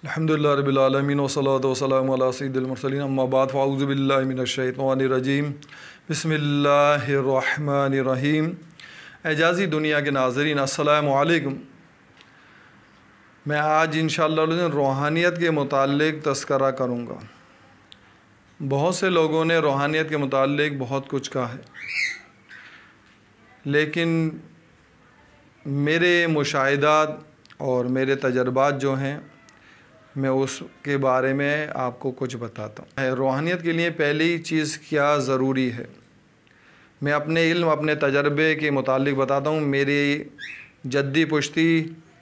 अल्हम्दुलिल्लाह रब्बिल आलमीन वस्सलातु वस्सलामु अला सय्यिदिल मुरसलीन अम्मा बाद फ़अऊज़ु बिल्लाहि मिनश शैतानिर रजीम बिस्मिल्लाहिर रहमानिर रहीम। एजाज़ी दुनिया के नाज़रीन अस्सलामु अलैकुम। मैं आज इंशाअल्लाह रूहानियत के मुताल्लिक़ तज़किरा करूँगा। बहुत से लोगों ने रूहानियत के मुताल्लिक़ बहुत कुछ कहा है, लेकिन मेरे मुशाहिदात और मेरे तजर्बात जो हैं मैं उसके बारे में आपको कुछ बताता हूँ। रूहानियत के लिए पहली चीज़ क्या ज़रूरी है, मैं अपने इल्म अपने तजर्बे के मुतालिक बताता हूँ। मेरी जद्दी पुश्ती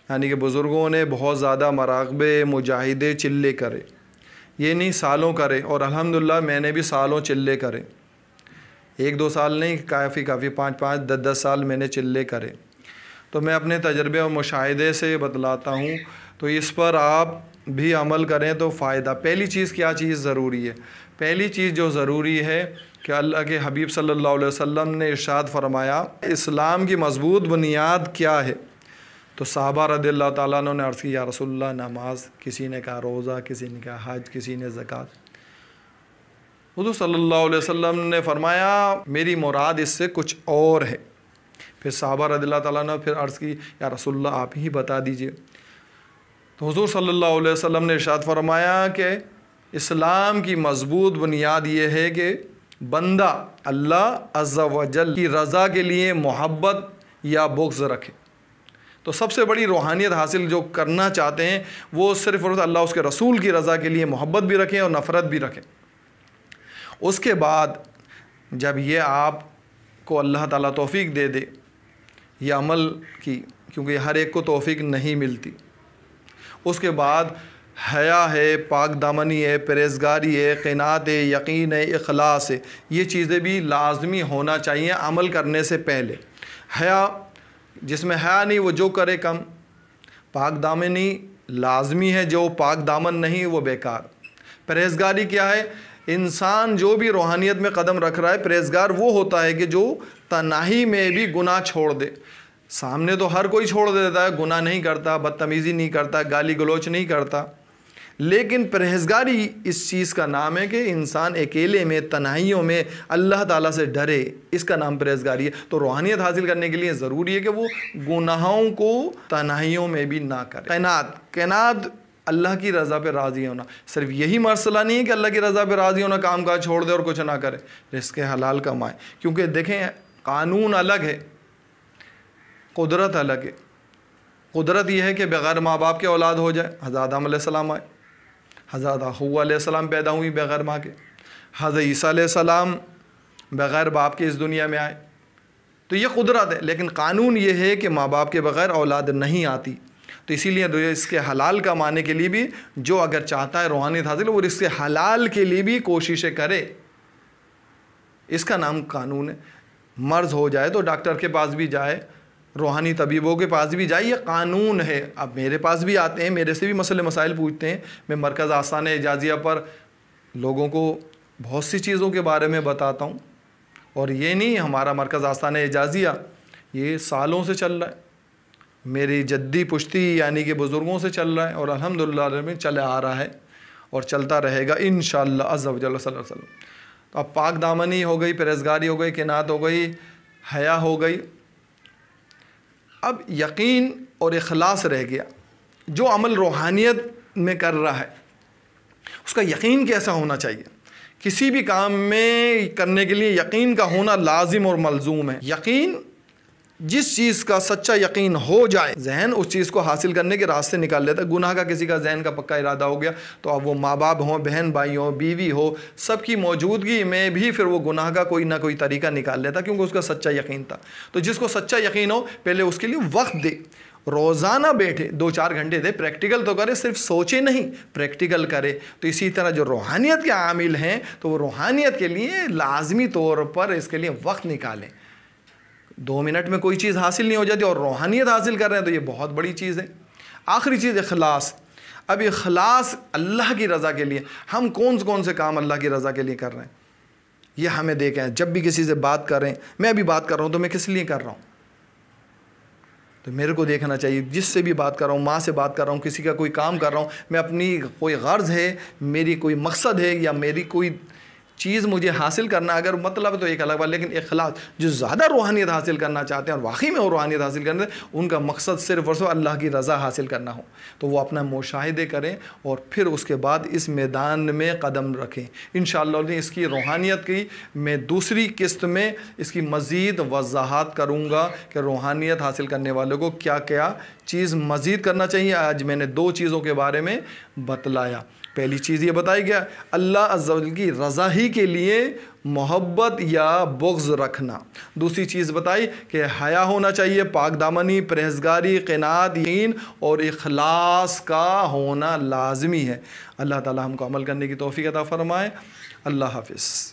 यानी कि बुज़ुर्गों ने बहुत ज़्यादा मराक़बे मुजाहिदे चिल्ले करे, ये नहीं सालों करे, और अल्हम्दुलिल्लाह मैंने भी सालों चिल्ले करे, 1-2 साल नहीं, काफ़ी 5-5 10-10 साल मैंने चिल्ले करे। तो मैं अपने तजर्बे और मुशाहिदे से बतलाता हूँ, तो इस पर आप भी अमल करें तो फ़ायदा। पहली चीज़ क्या चीज़ ज़रूरी है? पहली चीज़ जो ज़रूरी है कि अल्लाह के हबीब सल्लल्लाहु अलैहि वसल्लम ने इरशाद फरमाया, इस्लाम की मज़बूत बुनियाद क्या है? तो सहाबा रज़ियल्लाहु ताला अन्हुम ने अर्ज़ की, या रसूलल्लाह नमाज, किसी ने कहा रोज़ा, किसी ने कहा हज, किसी ने ज़कात। हुज़ूर सल्लल्लाहु अलैहि वसल्लम ने फरमाया मेरी मुराद इससे कुछ और है। फिर सहाबा रज़ियल्लाहु ताला ने फिर अर्ज़ की, या रसूलल्लाह आप ही बता दीजिए। तो हुज़ूर सल्लल्लाहु अलैहि वसल्लम ने इरशाद फरमाया कि इस्लाम की मज़बूत बुनियाद ये है कि बंदा अल्लाह अज़्ज़ा व जल की रज़ा के लिए मोहब्बत या बुग़्ज़ रखे। तो सबसे बड़ी रूहानियत हासिल जो करना चाहते हैं वो सिर्फ़ और अल्लाह उसके रसूल की रज़ा के लिए मोहब्बत भी रखें और नफ़रत भी रखें। उसके बाद जब ये आपको अल्लाह ताला तौफ़ीक दे दे ये अमल की, क्योंकि हर एक को तौफ़ीक नहीं मिलती, उसके बाद हया है, पाक दामनी है, परहेज़गारी है, क़नाअत है, यकीन है, इखलास है, ये चीज़ें भी लाज़मी होना चाहिए अमल करने से पहले। हया, जिसमें हया नहीं वो जो करे कम। पाक दामनी लाज़मी है, जो पाक दामन नहीं वो बेकार। परहेज़गारी क्या है? इंसान जो भी रूहानियत में कदम रख रहा है, परहेज़गार वो होता है कि जो तन्हाई में भी गुनाह छोड़ दे। सामने तो हर कोई छोड़ देता है, गुनाह नहीं करता, बदतमीज़ी नहीं करता, गाली गलौच नहीं करता, लेकिन परहेज़गारी इस चीज़ का नाम है कि इंसान अकेले में तन्हाइयों में अल्लाह ताला से डरे, इसका नाम परहेज़गारी है। तो रूहानियत हासिल करने के लिए ज़रूरी है कि वो गुनाहों को तन्हाइयों में भी ना करे। क़नाअत अल्लाह की रज़ा पे राज़ी होना। सिर्फ यही मसला नहीं है कि अल्लाह की रज़ा पे राज़ी होना, काम काज छोड़ दे और कुछ ना करे, रिज़्क़ हलाल कमाए। क्योंकि देखें कानून अलग है, कुदरत अलग है। कुदरत यह है कि बग़ैर माँ बाप के औलाद हो जाए। हज़रत आदम अलैहिस्सलाम आए, हज़रत हव्वा अलैहिस्सलाम पैदा हुई बग़ैर माँ के, हज़रत ईसा अलैहिस्सलाम बग़ैर बाप के इस दुनिया में आए। तो ये कुदरत है, लेकिन कानून ये है कि माँ बाप के बग़ैर औलाद नहीं आती। तो इसीलिए इसके हलाल कमाने के लिए भी जो अगर चाहता है रूहानियत हासिल वो इसके हलाल के लिए भी कोशिशें करे, इसका नाम कानून है। मर्ज़ हो जाए तो डॉक्टर के पास भी जाए, रूहानी तबीबों के पास भी जाए, ये कानून है। अब मेरे पास भी आते हैं, मेरे से भी मसले मसाइल पूछते हैं। मैं मरकज़ आस्ताना एजाज़िया पर लोगों को बहुत सी चीज़ों के बारे में बताता हूँ। और ये नहीं हमारा मरकज़ आस्ताना एजाज़िया ये सालों से चल रहा है, मेरी जद्दी पुश्ती यानी कि बुज़ुर्गों से चल रहा है, और अल्हम्दुलिल्लाह में चला आ रहा है और चलता रहेगा इंशाअल्लाह अज़्ज़ा व जल्ल सल्लल्लाहु अलैहि वसल्लम। तो अब पाक दामनी हो गई, परहेज़गारी हो गई, क़नाअत हो गई, हया हो गई। अब यकीन और इखलास रह गया। जो अमल रूहानियत में कर रहा है उसका यकीन कैसा होना चाहिए? किसी भी काम में करने के लिए यकीन का होना लाजिम और मलजूम है। यकीन, जिस चीज़ का सच्चा यकीन हो जाए जहन उस चीज़ को हासिल करने के रास्ते निकाल लेता है। गुनाह का किसी का जहन का पक्का इरादा हो गया तो अब वो माँ बाप हों, बहन भाई हों, बीवी हो, सबकी मौजूदगी में भी फिर वो गुनाह का कोई ना कोई तरीका निकाल लेता, क्योंकि उसका सच्चा यकीन था। तो जिसको सच्चा यकीन हो पहले उसके लिए वक्त दे, रोज़ाना बैठे 2-4 घंटे दे, प्रैक्टिकल तो करे, सिर्फ सोचे नहीं, प्रैक्टिकल करे। तो इसी तरह जो रूहानियत के आमिल हैं तो वो रूहानियत के लिए लाजमी तौर पर इसके लिए वक्त निकालें। 2 मिनट में कोई चीज़ हासिल नहीं हो जाती, और रूहानियत हासिल कर रहे हैं तो ये बहुत बड़ी चीज़ है। आखिरी चीज़ इखलास। अब इखलास अल्लाह की रज़ा के लिए, हम कौन से काम अल्लाह की रज़ा के लिए कर रहे हैं ये हमें देखें। जब भी किसी से बात करें, मैं अभी बात कर रहा हूँ तो मैं किस लिए कर रहा हूँ? तो मेरे को देखना चाहिए, जिससे भी बात कर रहा हूँ, माँ से बात कर रहा हूँ, किसी का कोई काम कर रहा हूँ, मैं अपनी कोई गर्ज़ है, मेरी कोई मकसद है या मेरी कोई चीज़ मुझे हासिल करना, अगर मतलब तो एक अलग बात, लेकिन इखलास जो ज़्यादा रूहानियत हासिल करना चाहते हैं और वाकई में वो रूहानियत हासिल करने, उनका मकसद सिर्फ और सिर्फ अल्लाह की रज़ा हासिल करना हो, तो वो अपना मुशाहिदे करें और फिर उसके बाद इस मैदान में कदम रखें। इंशाअल्लाह इसकी रूहानियत की मैं दूसरी किस्त में इसकी मज़ीद वज़ाहत करूँगा कि रूहानियत हासिल करने वालों को क्या क्या चीज़ मज़ीद करना चाहिए। आज मैंने 2 चीज़ों के बारे में बतलाया। पहली चीज़ ये बताई गया अल्लाह अज़्ज़ा वजल की रज़ा ही के लिए मोहब्बत या बुग़्ज़ रखना। दूसरी चीज़ बताई कि हया होना चाहिए, पाक दामनी, परहेज़गारी, क़नाअत, यकीन और इखलास का होना लाज़मी है। अल्लाह ताला हमको अमल करने की तौफ़ीक़ अता फ़रमाए। अल्लाह हाफ़िज़।